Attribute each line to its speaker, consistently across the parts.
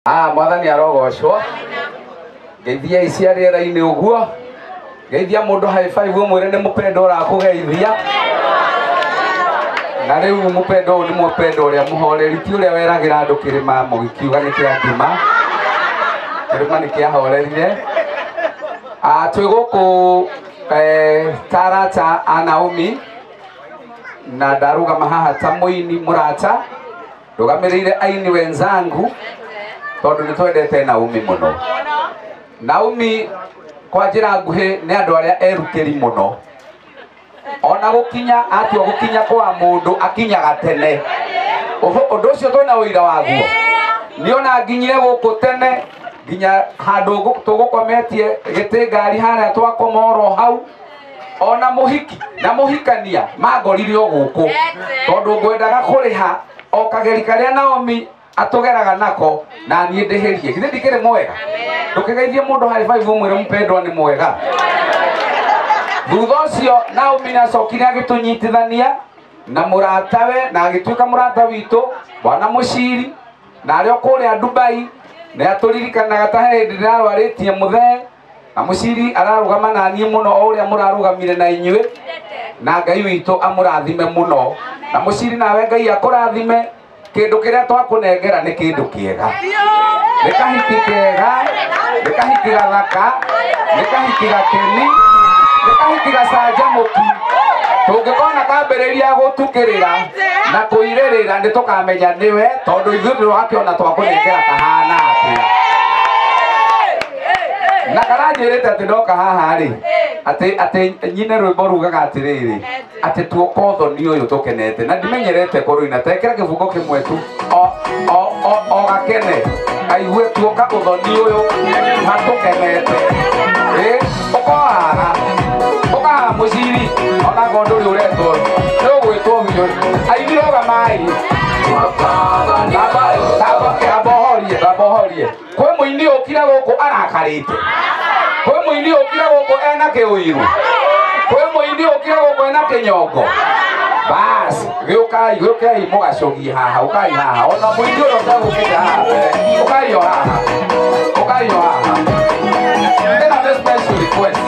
Speaker 1: Mwathani arogocwo. Geithia iciari raini uguo. Geithia mundu high five umwire ni mupendo urakugeithia. Na riu mupendo ni mupendo uria muhoreri ti uria weragira andu kirima mugikiuga ni kia ngima. Kirima ni kia horerire. Twi guku tarata Naomi na ndarugama haha ta muini murata rugamirire aini wenzangu tondu ni twendete Naomi muno. Naomi kwa njira nguhi ni andu aria eruteri muno. Ona gukinya atua gukinya kwa mundu akinyaga tene. Undu ucio twina uira waguo. Ni ona nginyire guku tene nginya handu tugukometie giti ngari haria twakomoro hau. Ona muhiki na muhikania magorire o guku tondu ngwendaga kuriha o kageri karia Naomi atugeraga nako na nie ndihirie githe ndikire mwega ndukigeithie mundu high five umwire mpendwa ni mwega. Thutha ucio Naomi nacokire agitunyitithania na muratawe na agituika murata witu bwana Muciri na ario kuria Dubai na aturirikanaga ta hindi ndirarwaritie muthe na Muciri ararugama na nie muno uria murarugamire na inyui na Ngai witu amurathime muno na Muciri nawe Ngai akurathime. Kindu kiria twakunengera ni kindu kiega, ni kahiki kega, ni kahiki gathaka, ni kahiki gakeni, ni kahiki gacanjamuki. Tungikona kambiriria gutukirira na kuiririra ni tukamenya niwe tondu ithuĩ turakiona twakunengera kahana atia. Na karanjirite ati ndoka haha ri ati nyine rwimbo rugaga atiriri ati tuoko thoni uyu tukenete na ndimenyerete kuruina tekera kifungo kimwe tu o gakene aigue tuoka uthoni uyu matukenete ukaha Muciri ona gonduri uretwo no gwitwo biyo aithiroga mai Gabohorie kwi muini ukira guku arakarite kwi muini ukira guku ena kiuiru kwi muini ukira guku ena kinyongo bas giukai mugacogie haha ukai haha ona muini uyu utagukite haha ukaio haha ena the special request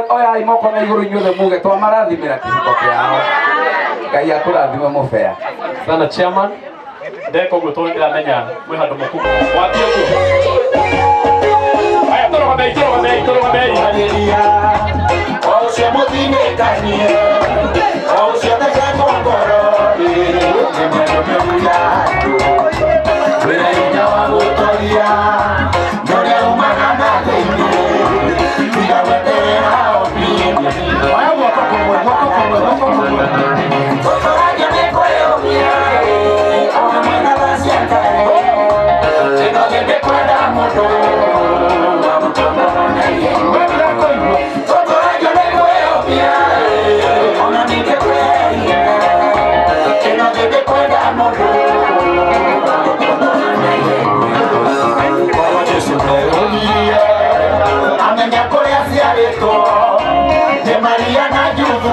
Speaker 1: oya imoko na iguru inyuothe muge twamarathimira kihiko kiao Ngai akurathime mufea
Speaker 2: sana chairman ndeko guto ndiramenya mwi handu mukumu wapio ku aya toro bei o cia muthine kanie o cia teka ngoro wira inya wa gutoria ndoria umana thini Maria na juzu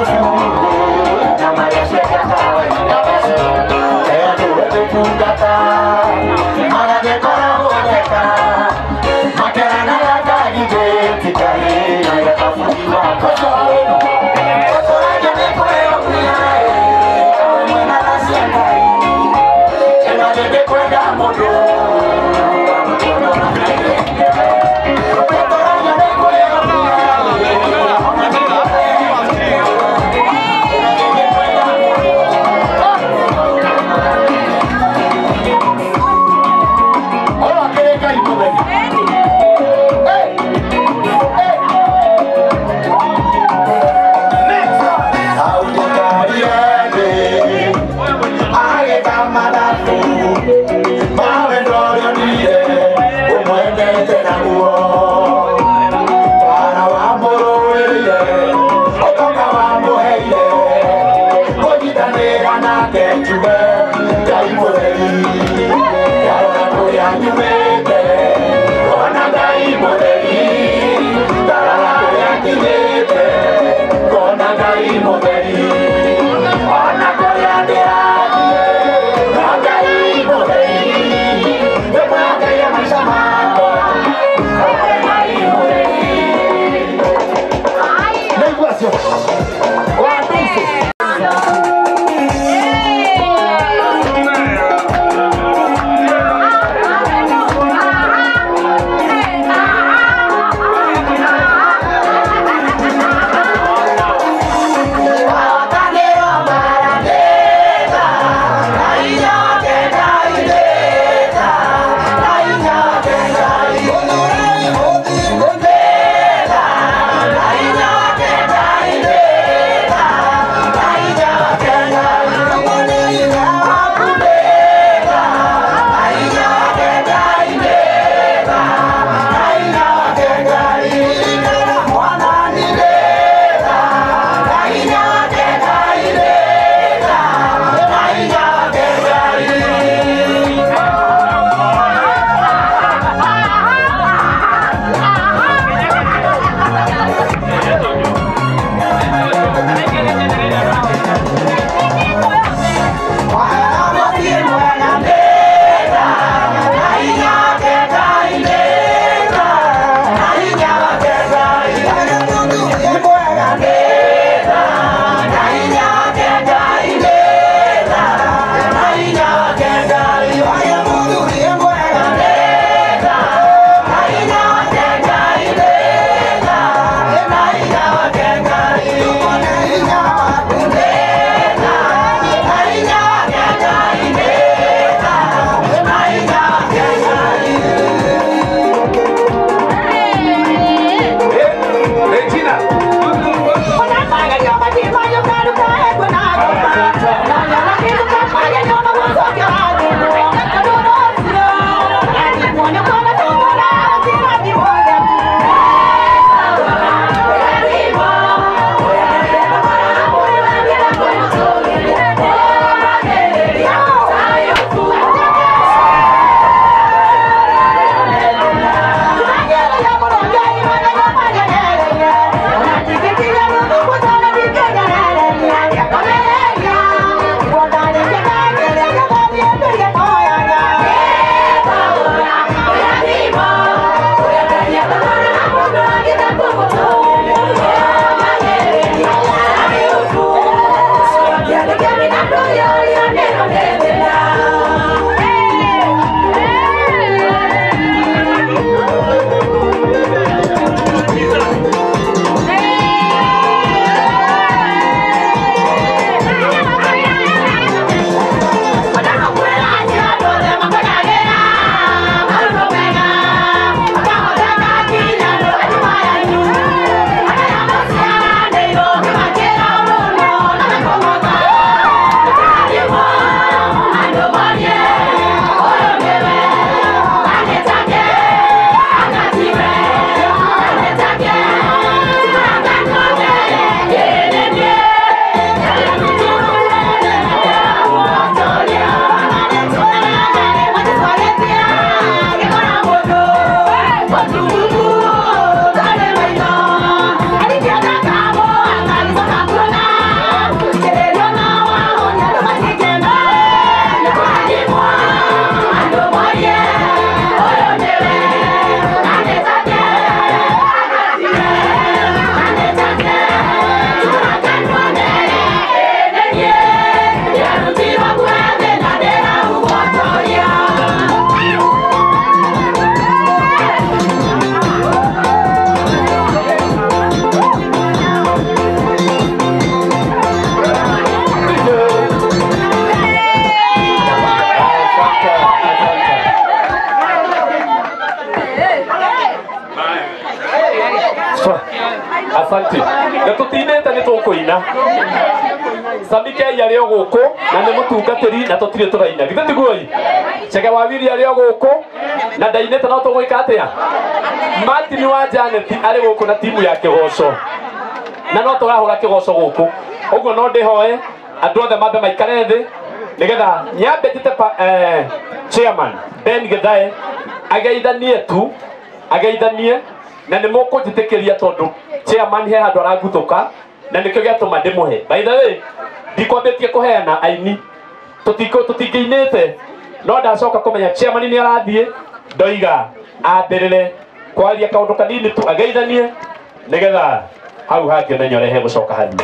Speaker 2: Samike yari oguko na ne mutungatiri na totire turaina githati guoi chege wa wiri yari oguko na ndainete no tugwika atia Martin wa Janet ari guko na timu ya kigoco na no turahura kigoco guku uguo no ndihoe andu othe mambe maikare thi nigetha nyambe njite chairman Ben Githae ageithanie na nä må kå njä tä kä ria tondå chairman he handå aranguthåka na nä kä gäatå ndä må he by the way ndikwambä tie kå heana aini tå tingä inä te no ndacoka kå menya chairman nä arathiä ndoiga ambä rä re kwaria kaå ndå kanini tu ageithanie nä getha hau hangä menya rehe gå coka hathi